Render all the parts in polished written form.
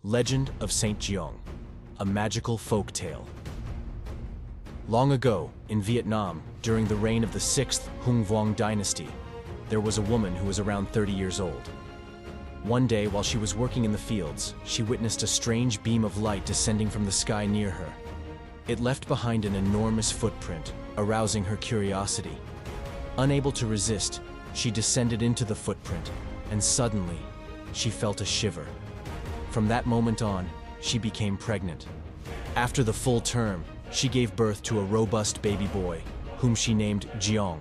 Legend of Saint Giong, a magical folk tale. Long ago, in Vietnam, during the reign of the 6th Hung Vuong dynasty, there was a woman who was around 30 years old. One day, while she was working in the fields, she witnessed a strange beam of light descending from the sky near her. It left behind an enormous footprint, arousing her curiosity. Unable to resist, she descended into the footprint, and suddenly, she felt a shiver. From that moment on, she became pregnant. After the full term, she gave birth to a robust baby boy, whom she named Giong.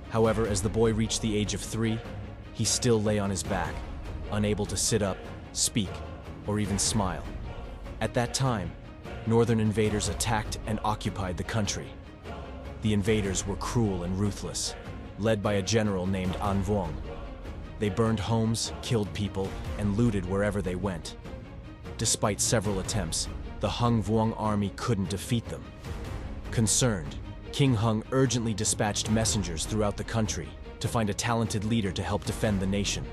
However, as the boy reached the age of 3, he still lay on his back, unable to sit up, speak, or even smile. At that time, northern invaders attacked and occupied the country. The invaders were cruel and ruthless, led by a general named An Vuong. They burned homes, killed people, and looted wherever they went. Despite several attempts, the Hung Vuong army couldn't defeat them. Concerned, King Hung urgently dispatched messengers throughout the country to find a talented leader to help defend the nation.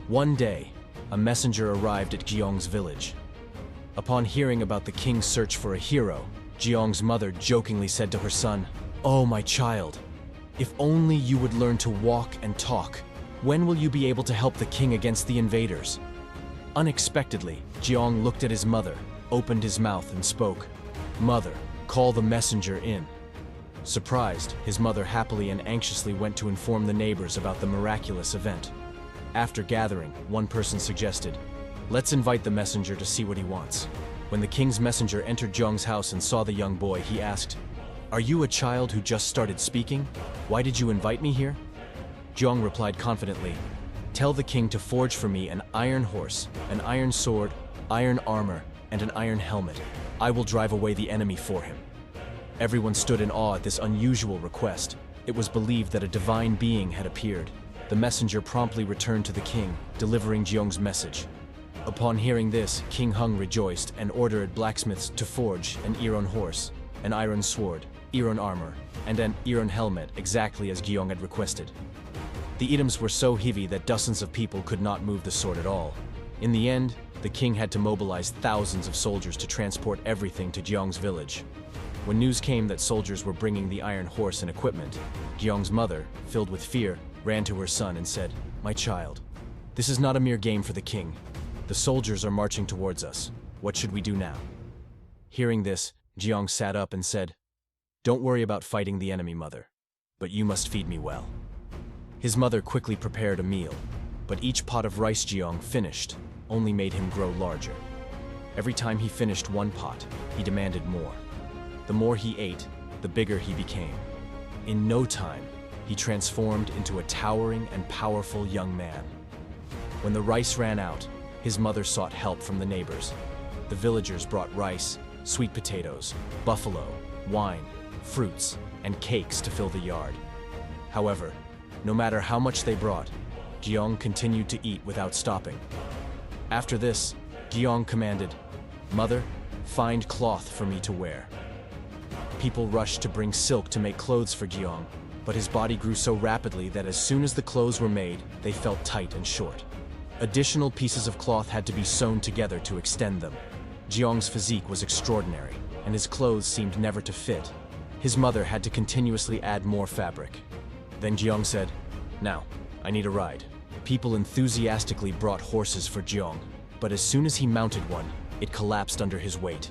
One day, a messenger arrived at Giong's village. Upon hearing about the king's search for a hero, Giong's mother jokingly said to her son, "Oh, my child, if only you would learn to walk and talk, when will you be able to help the king against the invaders?" Unexpectedly, Giong looked at his mother, opened his mouth and spoke, "Mother, call the messenger in." Surprised, his mother happily and anxiously went to inform the neighbors about the miraculous event. After gathering, one person suggested, "Let's invite the messenger to see what he wants." When the king's messenger entered Giong's house and saw the young boy, he asked, "Are you a child who just started speaking? Why did you invite me here?" Giong replied confidently, "Tell the king to forge for me an iron horse, an iron sword, iron armor, and an iron helmet. I will drive away the enemy for him." Everyone stood in awe at this unusual request. It was believed that a divine being had appeared. The messenger promptly returned to the king, delivering Giong's message. Upon hearing this, King Hung rejoiced and ordered blacksmiths to forge an iron horse, an iron sword, iron armor, and an iron helmet exactly as Giong had requested. The items were so heavy that dozens of people could not move the sword at all. In the end, the king had to mobilize thousands of soldiers to transport everything to Giong's village. When news came that soldiers were bringing the iron horse and equipment, Giong's mother, filled with fear, ran to her son and said, "My child, this is not a mere game for the king. The soldiers are marching towards us. What should we do now?" Hearing this, Giong sat up and said, "Don't worry about fighting the enemy, mother, but you must feed me well." His mother quickly prepared a meal, but each pot of rice Giong finished only made him grow larger. Every time he finished one pot, he demanded more. The more he ate, the bigger he became. In no time, he transformed into a towering and powerful young man. When the rice ran out, his mother sought help from the neighbors. The villagers brought rice, sweet potatoes, buffalo, wine, fruits, and cakes to fill the yard. However, no matter how much they brought, Giong continued to eat without stopping. After this, Giong commanded, "Mother, find cloth for me to wear." People rushed to bring silk to make clothes for Giong, but his body grew so rapidly that as soon as the clothes were made, they felt tight and short. Additional pieces of cloth had to be sewn together to extend them. Giong's physique was extraordinary, and his clothes seemed never to fit. His mother had to continuously add more fabric. Then Giong said, "Now, I need a ride." People enthusiastically brought horses for Giong, but as soon as he mounted one, it collapsed under his weight.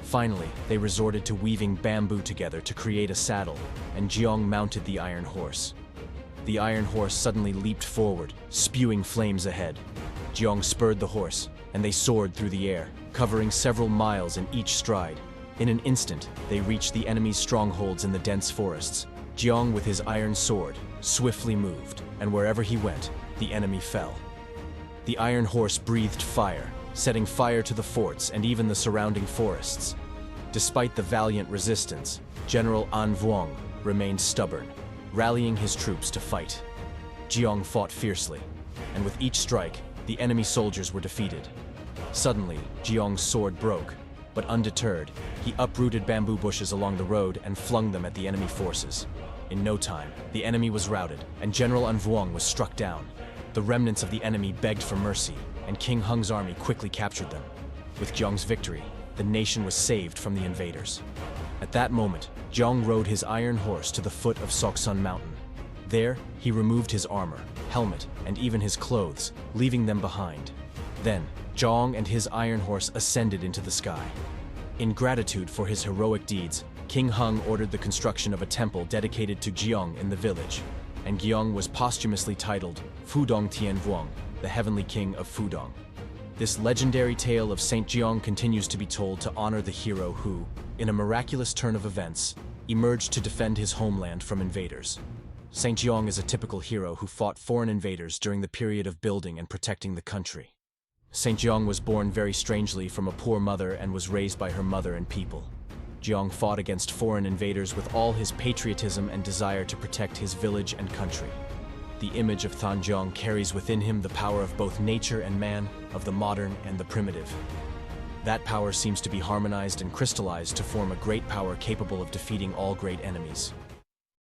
Finally, they resorted to weaving bamboo together to create a saddle, and Giong mounted the iron horse. The iron horse suddenly leaped forward, spewing flames ahead. Giong spurred the horse, and they soared through the air, covering several miles in each stride. In an instant, they reached the enemy's strongholds in the dense forests. Giong, with his iron sword, swiftly moved, and wherever he went, the enemy fell. The iron horse breathed fire, setting fire to the forts and even the surrounding forests. Despite the valiant resistance, General An Vuong remained stubborn, rallying his troops to fight. Giong fought fiercely, and with each strike, the enemy soldiers were defeated. Suddenly, Giong's sword broke, but undeterred, he uprooted bamboo bushes along the road and flung them at the enemy forces. In no time, the enemy was routed, and General An Vuong was struck down. The remnants of the enemy begged for mercy, and King Hung's army quickly captured them. With Giong's victory, the nation was saved from the invaders. At that moment, Giong rode his iron horse to the foot of Soksun Mountain. There, he removed his armor, helmet, and even his clothes, leaving them behind. Then, Giong and his iron horse ascended into the sky. In gratitude for his heroic deeds, King Hung ordered the construction of a temple dedicated to Giong in the village, and Giong was posthumously titled Fudong Tien Vuong, the heavenly king of Fudong. This legendary tale of Saint Giong continues to be told to honor the hero who, in a miraculous turn of events, emerged to defend his homeland from invaders. Saint Giong is a typical hero who fought foreign invaders during the period of building and protecting the country. Saint Giong was born very strangely from a poor mother and was raised by her mother and people. Giong fought against foreign invaders with all his patriotism and desire to protect his village and country. The image of Than Giong carries within him the power of both nature and man, of the modern and the primitive. That power seems to be harmonized and crystallized to form a great power capable of defeating all great enemies.